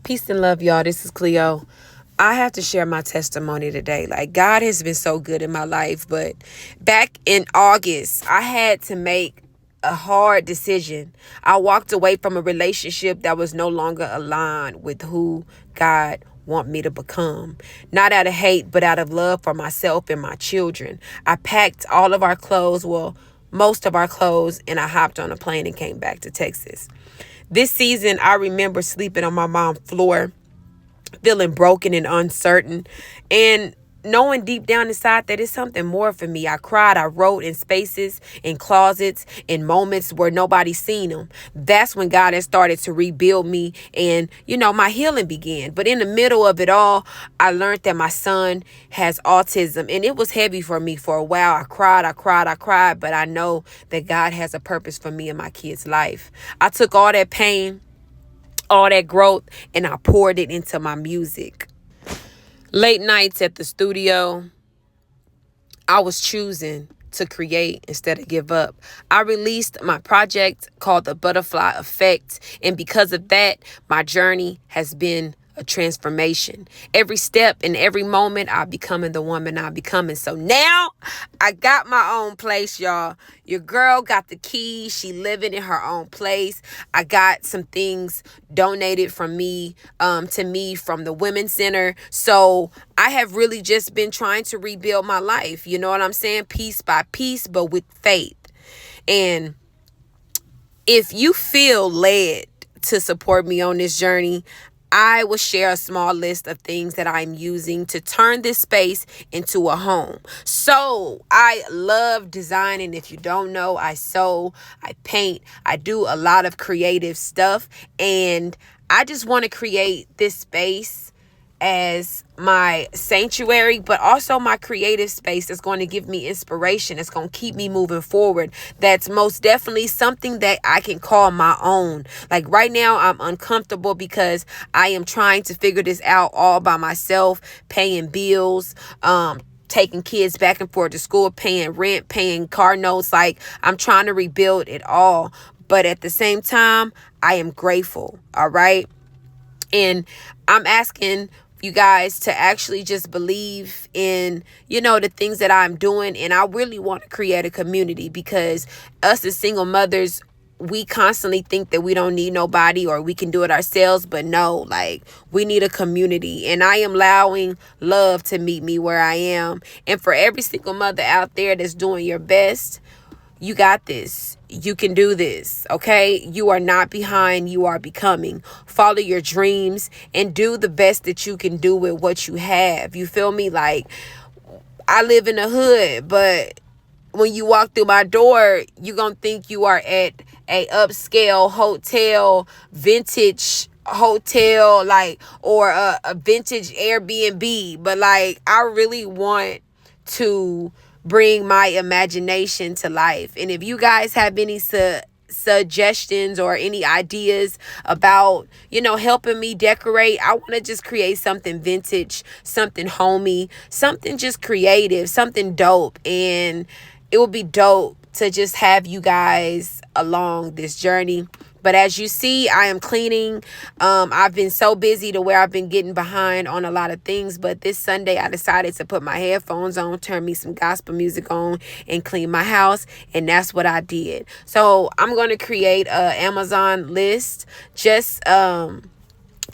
Peace and love, y'all. This is Cleo. I have to share my testimony today. Like, God has been so good in my life, but back in August, I had to make a hard decision. I walked away from a relationship that was no longer aligned with who God want me to become. Not out of hate, but out of love for myself and my children. I packed all of our clothes, most of our clothes, and I hopped on a plane and came back to Texas. This season, I remember sleeping on my mom's floor, feeling broken and uncertain, and knowing deep down inside that it's something more for me. I cried, I wrote in spaces, in closets, in moments where nobody seen them. That's when God has started to rebuild me and, my healing began. But in the middle of it all, I learned that my son has autism, and it was heavy for me for a while. I cried, but I know that God has a purpose for me in my kid's life. I took all that pain, all that growth, and I poured it into my music. Late nights at the studio, I was choosing to create instead of give up. I released my project called The Butterfly Effect, and because of that, my journey has been a transformation. Every step and every moment, I'm becoming the woman I'm becoming. So now I got my own place, y'all. Your girl got the keys. She living in her own place. I got some things donated from me, to me from the Women's Center. So I have really just been trying to rebuild my life. You know what I'm saying? Piece by piece, but with faith. And if you feel led to support me on this journey, I will share a small list of things that I'm using to turn this space into a home. So I love designing. If you don't know, I sew, I paint, I do a lot of creative stuff. And I just want to create this space as my sanctuary, but also my creative space that's going to give me inspiration. It's going to keep me moving forward. That's most definitely something that I can call my own. Like right now, I'm uncomfortable because I am trying to figure this out all by myself, paying bills, taking kids back and forth to school, paying rent, paying car notes. Like I'm trying to rebuild it all. But at the same time, I am grateful. All right. And I'm asking you guys to actually just believe in, the things that I'm doing. And I really want to create a community because us as single mothers, we constantly think that we don't need nobody or we can do it ourselves. But no, like we need a community. And I am allowing love to meet me where I am. And for every single mother out there that's doing your best, you got this. You can do this, okay? You are not behind. You are becoming. Follow your dreams and do the best that you can do with what you have. You feel me? Like, I live in the hood, but when you walk through my door, you're going to think you are at a upscale hotel, vintage hotel, like, or a vintage Airbnb. But, like, I really want to bring my imagination to life. And if you guys have any suggestions or any ideas about, helping me decorate, I want to just create something vintage, something homey, something just creative, something dope. And it will be dope to just have you guys along this journey. But as you see, I am cleaning. I've been so busy to where I've been getting behind on a lot of things. But this Sunday, I decided to put my headphones on, turn me some gospel music on, and clean my house. And that's what I did. So I'm going to create an Amazon list just to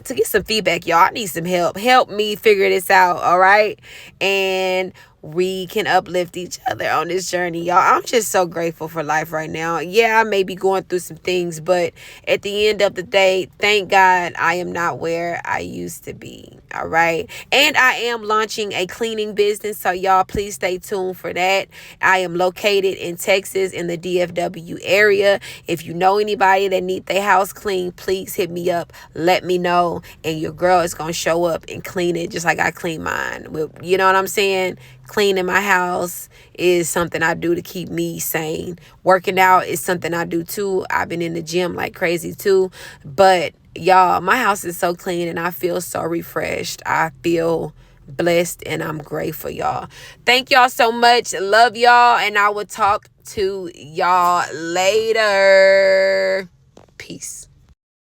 get some feedback, y'all. I need some help. Help me figure this out, all right? And we can uplift each other on this journey, y'all. I'm just so grateful for life right now. Yeah, I may be going through some things, but at the end of the day, thank God I am not where I used to be. All right. And I am launching a cleaning business. So y'all, please stay tuned for that. I am located in Texas in the DFW area. If you know anybody that need their house clean, please hit me up. Let me know. And your girl is going to show up and clean it just like I clean mine. You know what I'm saying? Cleaning my house is something I do to keep me sane. Working out is something I do too. I've been in the gym like crazy too. But y'all, my house is so clean and I feel so refreshed. I feel blessed and I'm grateful, y'all. Thank y'all so much. Love y'all. And I will talk to y'all later. Peace.